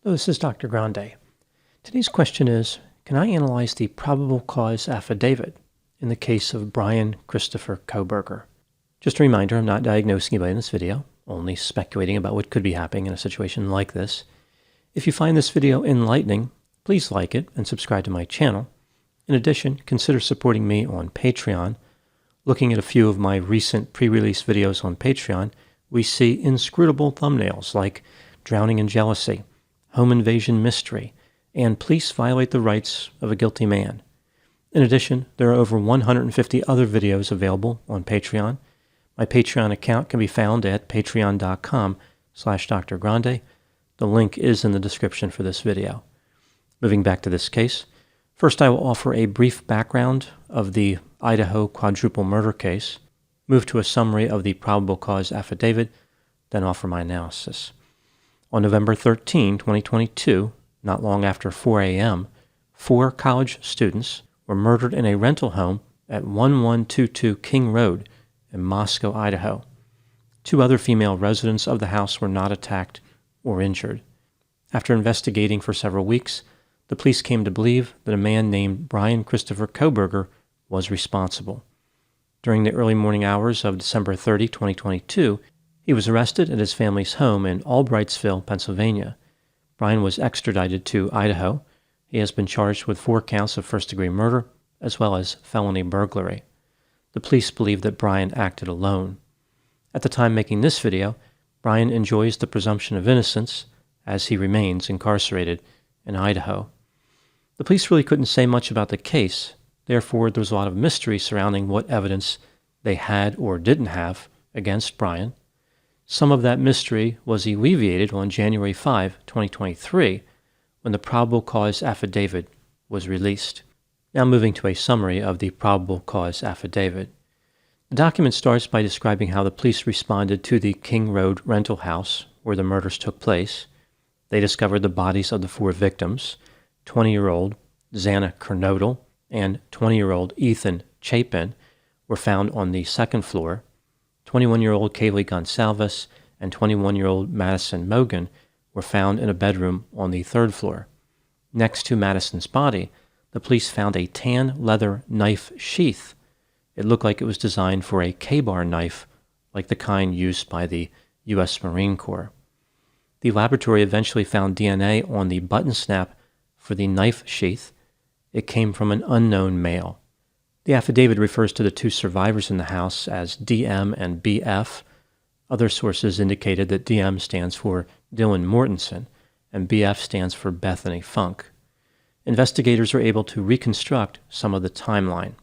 Hello, this is Dr. Grande. Today's question is, can I analyze the probable cause affidavit in the case of Bryan Christopher Kohberger? Just a reminder, I'm not diagnosing anybody in this video, only speculating about what could be happening in a situation like this. If you find this video enlightening, please like it and subscribe to my channel. In addition, consider supporting me on Patreon. Looking at a few of my recent pre-release videos on Patreon, we see inscrutable thumbnails like Drowning in Jealousy, Home Invasion Mystery, and Police Violate the Rights of a Guilty Man. In addition, there are over 150 other videos available on Patreon. My Patreon account can be found at patreon.com/drgrande. The link is in the description for this video. Moving back to this case, first I will offer a brief background of the Idaho quadruple murder case, move to a summary of the probable cause affidavit, then offer my analysis. On November 13, 2022, not long after 4 a.m., 4 college students were murdered in a rental home at 1122 King Road in Moscow, Idaho. 2 other female residents of the house were not attacked or injured. After investigating for several weeks, the police came to believe that a man named Bryan Christopher Kohberger was responsible. During the early morning hours of December 30, 2022, he was arrested at his family's home in Albrightsville, Pennsylvania. Bryan was extradited to Idaho. He has been charged with 4 counts of first-degree murder, as well as felony burglary. The police believe that Bryan acted alone. At the time making this video, Bryan enjoys the presumption of innocence, as he remains incarcerated in Idaho. The police really couldn't say much about the case, therefore there was a lot of mystery surrounding what evidence they had or didn't have against Bryan. Some of that mystery was alleviated on January 5, 2023, when the probable cause affidavit was released. Now moving to a summary of the probable cause affidavit. The document starts by describing how the police responded to the King Road rental house where the murders took place. They discovered the bodies of the 4 victims, 20-year-old Xana Kernodle and 20-year-old Ethan Chapin were found on the 2nd floor. 21-year-old Kaylee Gonsalves and 21-year-old Madison Mogan were found in a bedroom on the 3rd floor. Next to Madison's body, the police found a tan leather knife sheath. It looked like it was designed for a K-bar knife, like the kind used by the U.S. Marine Corps. The laboratory eventually found DNA on the button snap for the knife sheath. It came from an unknown male. The affidavit refers to the 2 survivors in the house as DM and BF. Other sources indicated that DM stands for Dylan Mortensen and BF stands for Bethany Funk. Investigators were able to reconstruct some of the timeline.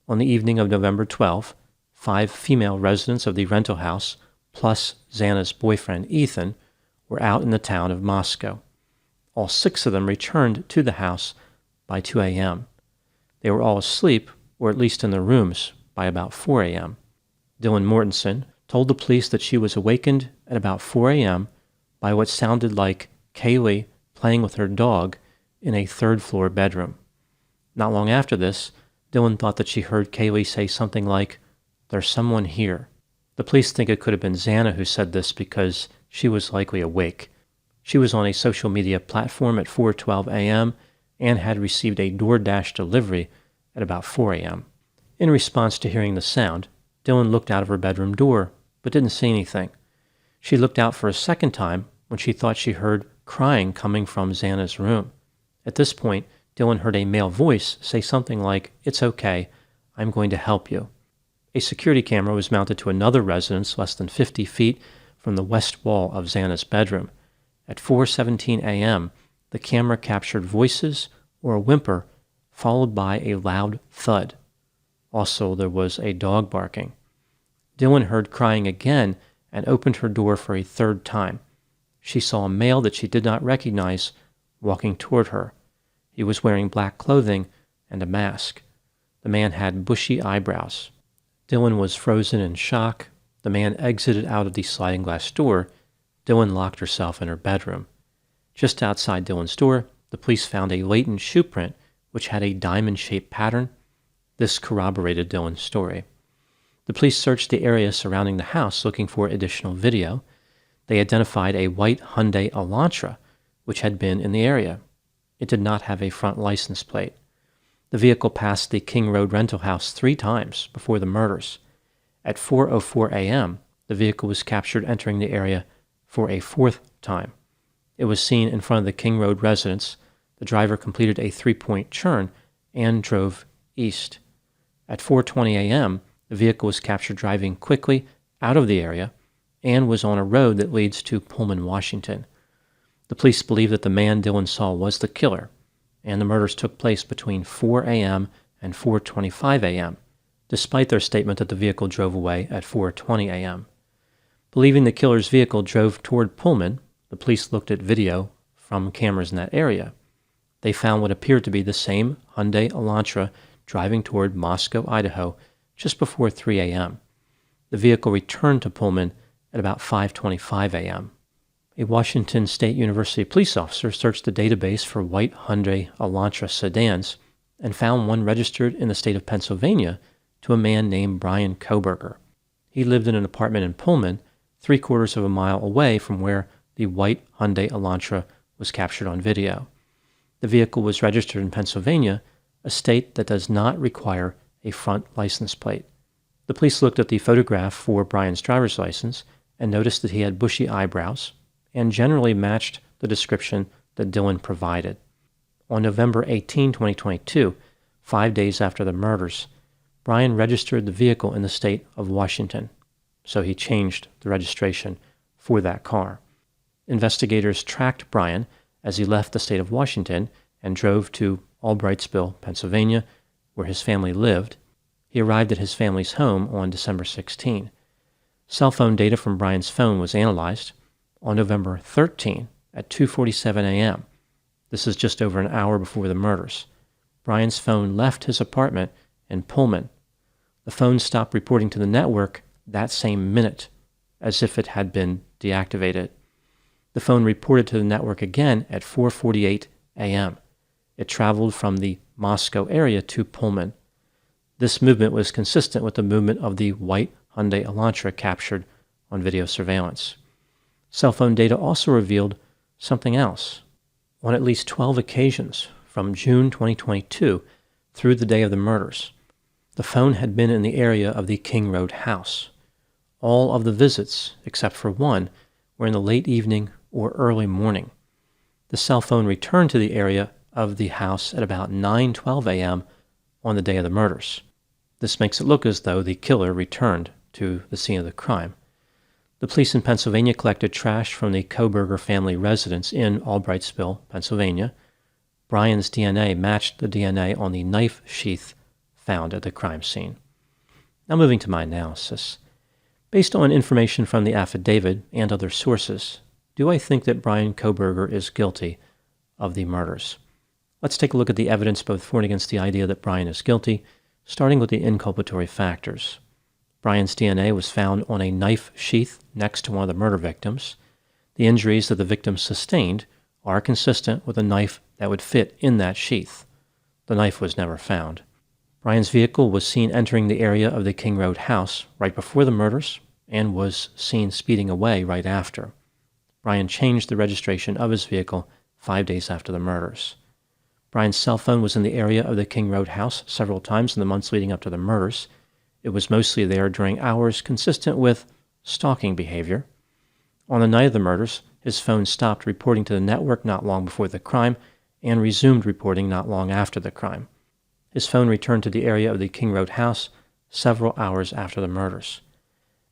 On the evening of November 12, 5 female residents of the rental house, plus Xana's boyfriend Ethan, were out in the town of Moscow. All 6 of them returned to the house by 2 a.m. They were all asleep, or at least in their rooms, by about 4 a.m. Dylan Mortensen told the police that she was awakened at about 4 a.m. by what sounded like Kaylee playing with her dog in a 3rd-floor bedroom. Not long after this, Dylan thought that she heard Kaylee say something like, "There's someone here." The police think it could have been Xana who said this because she was likely awake. She was on a social media platform at 4:12 a.m. and had received a DoorDash delivery at about 4 a.m. In response to hearing the sound, Dylan looked out of her bedroom door, but didn't see anything. She looked out for a second time when she thought she heard crying coming from Xana's room. At this point, Dylan heard a male voice say something like, "It's okay, I'm going to help you." A security camera was mounted to another residence less than 50 feet from the west wall of Xana's bedroom. At 4:17 a.m., the camera captured voices or a whimper followed by a loud thud. Also, there was a dog barking. Dylan heard crying again and opened her door for a 3rd time. She saw a male that she did not recognize walking toward her. He was wearing black clothing and a mask. The man had bushy eyebrows. Dylan was frozen in shock. The man exited out of the sliding glass door. Dylan locked herself in her bedroom. Just outside Dylan's door, the police found a latent shoe print which had a diamond-shaped pattern. This corroborated Dylan's story. The police searched the area surrounding the house looking for additional video. They identified a white Hyundai Elantra which had been in the area. It did not have a front license plate. The vehicle passed the King Road rental house 3 times before the murders. At 4:04 a.m., the vehicle was captured entering the area for a 4th time. It was seen in front of the King Road residence. The driver completed a 3-point turn and drove east. At 4:20 a.m., the vehicle was captured driving quickly out of the area and was on a road that leads to Pullman, Washington. The police believe that the man Dillon saw was the killer, and the murders took place between 4 a.m. and 4:25 a.m., despite their statement that the vehicle drove away at 4:20 a.m. Believing the killer's vehicle drove toward Pullman, the police looked at video from cameras in that area. They found what appeared to be the same Hyundai Elantra driving toward Moscow, Idaho, just before 3 a.m. The vehicle returned to Pullman at about 5:25 a.m. A Washington State University police officer searched the database for white Hyundai Elantra sedans and found one registered in the state of Pennsylvania to a man named Bryan Kohberger. He lived in an apartment in Pullman, 3/4 of a mile away from where the white Hyundai Elantra was captured on video. The vehicle was registered in Pennsylvania, a state that does not require a front license plate. The police looked at the photograph for Bryan's driver's license and noticed that he had bushy eyebrows and generally matched the description that Dillon provided. On November 18, 2022, 5 days after the murders, Bryan registered the vehicle in the state of Washington, so he changed the registration for that car. Investigators tracked Bryan as he left the state of Washington and drove to Albrightsville, Pennsylvania, where his family lived. He arrived at his family's home on December 16. Cell phone data from Bryan's phone was analyzed on November 13 at 2:47 a.m. This is just over an hour before the murders. Bryan's phone left his apartment in Pullman. The phone stopped reporting to the network that same minute, as if it had been deactivated. The phone reported to the network again at 4:48 a.m. It traveled from the Moscow area to Pullman. This movement was consistent with the movement of the white Hyundai Elantra captured on video surveillance. Cell phone data also revealed something else. On at least 12 occasions from June 2022 through the day of the murders, the phone had been in the area of the King Road house. All of the visits, except for one, were in the late evening or early morning. The cell phone returned to the area of the house at about 9:12 a.m. on the day of the murders. This makes it look as though the killer returned to the scene of the crime. The police in Pennsylvania collected trash from the Kohberger family residence in Albrightsville, Pennsylvania. Bryan's DNA matched the DNA on the knife sheath found at the crime scene. Now moving to my analysis. Based on information from the affidavit and other sources, do I think that Bryan Kohberger is guilty of the murders? Let's take a look at the evidence both for and against the idea that Bryan is guilty, starting with the inculpatory factors. Bryan's DNA was found on a knife sheath next to one of the murder victims. The injuries that the victim sustained are consistent with a knife that would fit in that sheath. The knife was never found. Bryan's vehicle was seen entering the area of the King Road house right before the murders and was seen speeding away right after. Bryan changed the registration of his vehicle 5 days after the murders. Bryan's cell phone was in the area of the King Road house several times in the months leading up to the murders. It was mostly there during hours consistent with stalking behavior. On the night of the murders, his phone stopped reporting to the network not long before the crime and resumed reporting not long after the crime. His phone returned to the area of the King Road house several hours after the murders.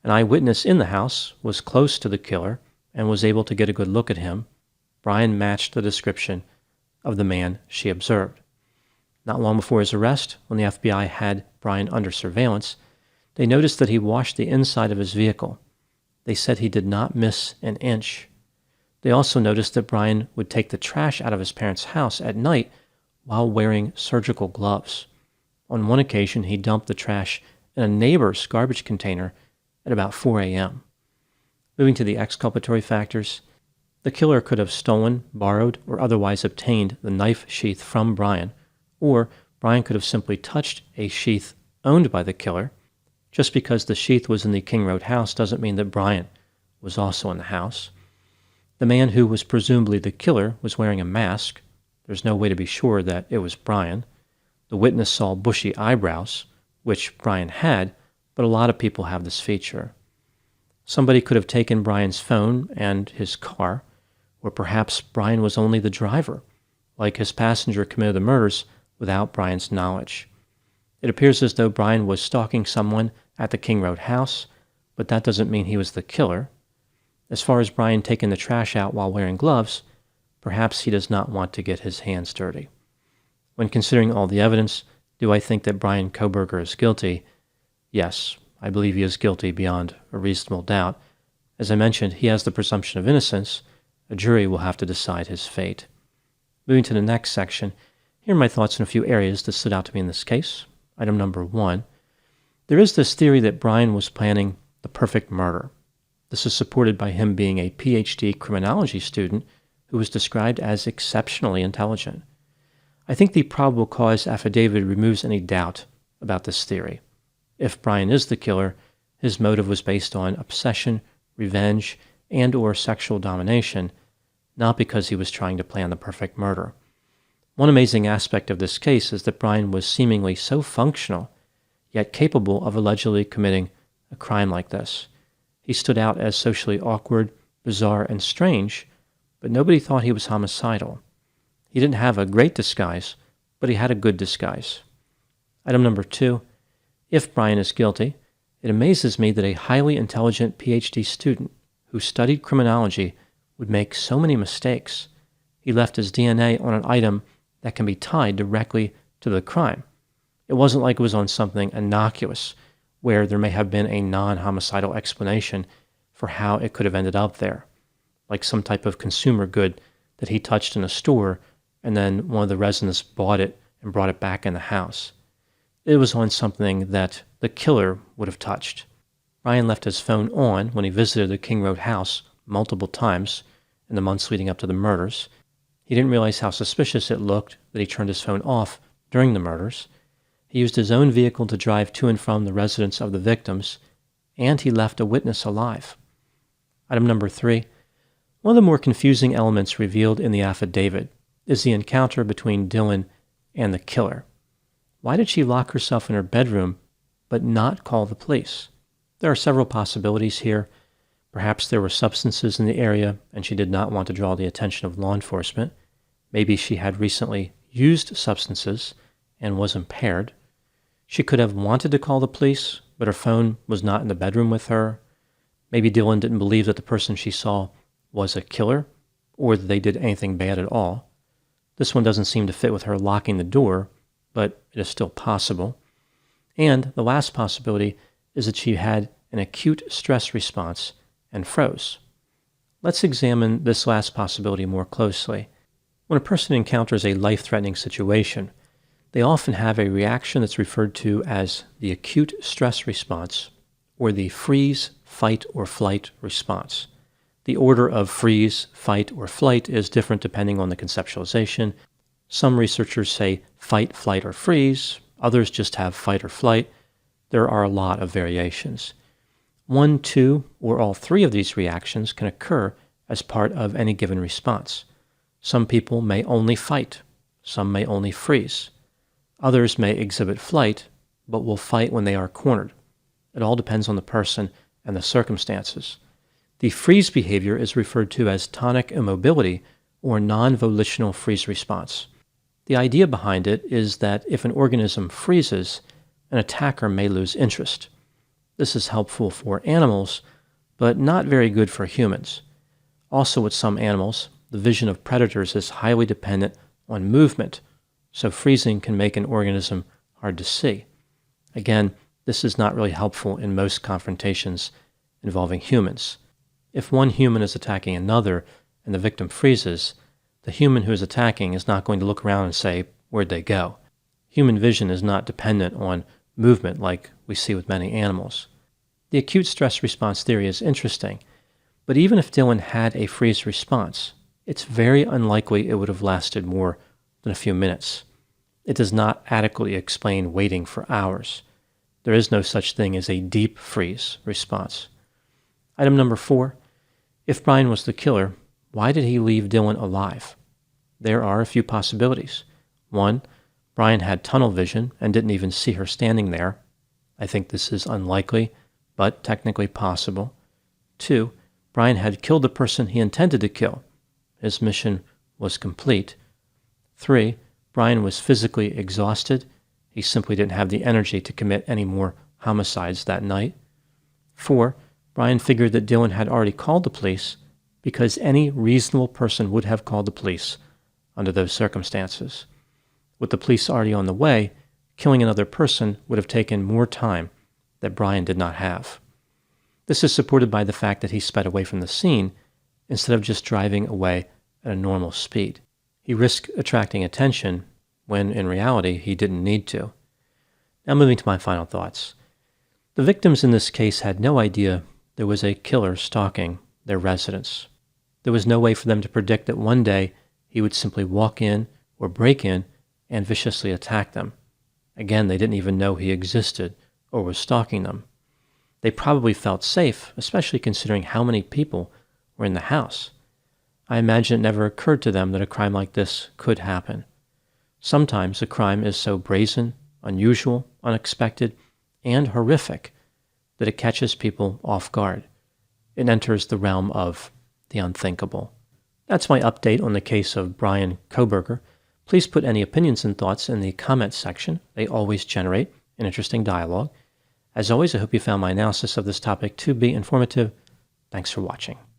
An eyewitness in the house was close to the killer and was able to get a good look at him. Bryan matched the description of the man she observed. Not long before his arrest, when the FBI had Bryan under surveillance, they noticed that he washed the inside of his vehicle. They said he did not miss an inch. They also noticed that Bryan would take the trash out of his parents' house at night while wearing surgical gloves. On one occasion, he dumped the trash in a neighbor's garbage container at about 4 a.m. Moving to the exculpatory factors, the killer could have stolen, borrowed, or otherwise obtained the knife sheath from Bryan, or Bryan could have simply touched a sheath owned by the killer. Just because the sheath was in the King Road house doesn't mean that Bryan was also in the house. The man who was presumably the killer was wearing a mask. There's no way to be sure that it was Bryan. The witness saw bushy eyebrows, which Bryan had, but a lot of people have this feature. Somebody could have taken Bryan's phone and his car, or perhaps Bryan was only the driver, like his passenger committed the murders without Bryan's knowledge. It appears as though Bryan was stalking someone at the King Road house, but that doesn't mean he was the killer. As far as Bryan taking the trash out while wearing gloves, perhaps he does not want to get his hands dirty. When considering all the evidence, do I think that Bryan Kohberger is guilty? Yes, I believe he is guilty beyond a reasonable doubt. As I mentioned, he has the presumption of innocence. A jury will have to decide his fate. Moving to the next section, here are my thoughts on a few areas that stood out to me in this case. Item number 1. There is this theory that Bryan was planning the perfect murder. This is supported by him being a PhD criminology student who was described as exceptionally intelligent. I think the probable cause affidavit removes any doubt about this theory. If Bryan is the killer, his motive was based on obsession, revenge, and/or sexual domination, not because he was trying to plan the perfect murder. One amazing aspect of this case is that Bryan was seemingly so functional, yet capable of allegedly committing a crime like this. He stood out as socially awkward, bizarre, and strange, but nobody thought he was homicidal. He didn't have a great disguise, but he had a good disguise. Item number 2. If Bryan is guilty, it amazes me that a highly intelligent PhD student who studied criminology would make so many mistakes. He left his DNA on an item that can be tied directly to the crime. It wasn't like it was on something innocuous, where there may have been a non-homicidal explanation for how it could have ended up there, like some type of consumer good that he touched in a store and then one of the residents bought it and brought it back in the house. It was on something that the killer would have touched. Bryan left his phone on when he visited the King Road house multiple times in the months leading up to the murders. He didn't realize how suspicious it looked that he turned his phone off during the murders. He used his own vehicle to drive to and from the residence of the victims, and he left a witness alive. Item number 3. One of the more confusing elements revealed in the affidavit is the encounter between Dylan and the killer. Why did she lock herself in her bedroom but not call the police? There are several possibilities here. Perhaps there were substances in the area and she did not want to draw the attention of law enforcement. Maybe she had recently used substances and was impaired. She could have wanted to call the police, but her phone was not in the bedroom with her. Maybe Dylan didn't believe that the person she saw was a killer, or that they did anything bad at all. This one doesn't seem to fit with her locking the door, but it is still possible. And the last possibility is that she had an acute stress response and froze. Let's examine this last possibility more closely. When a person encounters a life-threatening situation, they often have a reaction that's referred to as the acute stress response or the freeze, fight, or flight response. The order of freeze, fight, or flight is different depending on the conceptualization. Some researchers say fight, flight, or freeze. Others just have fight or flight. There are a lot of variations. 1, 2, or all 3 of these reactions can occur as part of any given response. Some people may only fight. Some may only freeze. Others may exhibit flight, but will fight when they are cornered. It all depends on the person and the circumstances. The freeze behavior is referred to as tonic immobility or non-volitional freeze response. The idea behind it is that if an organism freezes, an attacker may lose interest. This is helpful for animals, but not very good for humans. Also, with some animals, the vision of predators is highly dependent on movement, so freezing can make an organism hard to see. Again, this is not really helpful in most confrontations involving humans. If one human is attacking another and the victim freezes, the human who is attacking is not going to look around and say, "Where'd they go?" Human vision is not dependent on movement like we see with many animals. The acute stress response theory is interesting, but even if Dylan had a freeze response, it's very unlikely it would have lasted more than a few minutes. It does not adequately explain waiting for hours. There is no such thing as a deep freeze response. Item number 4. If Bryan was the killer, why did he leave Dylan alive? There are a few possibilities. One, Bryan had tunnel vision and didn't even see her standing there. I think this is unlikely, but technically possible. Two, Bryan had killed the person he intended to kill. His mission was complete. Three, Bryan was physically exhausted. He simply didn't have the energy to commit any more homicides that night. Four, Bryan figured that Dylan had already called the police because any reasonable person would have called the police under those circumstances. With the police already on the way, killing another person would have taken more time that Bryan did not have. This is supported by the fact that he sped away from the scene instead of just driving away at a normal speed. He risked attracting attention when, in reality, he didn't need to. Now moving to my final thoughts. The victims in this case had no idea there was a killer stalking their residence. There was no way for them to predict that one day he would simply walk in or break in and viciously attack them. Again, they didn't even know he existed or was stalking them. They probably felt safe, especially considering how many people were in the house. I imagine it never occurred to them that a crime like this could happen. Sometimes a crime is so brazen, unusual, unexpected, and horrific that it catches people off guard. It enters the realm of the unthinkable. That's my update on the case of Bryan Kohberger. Please put any opinions and thoughts in the comments section. They always generate an interesting dialogue. As always, I hope you found my analysis of this topic to be informative. Thanks for watching.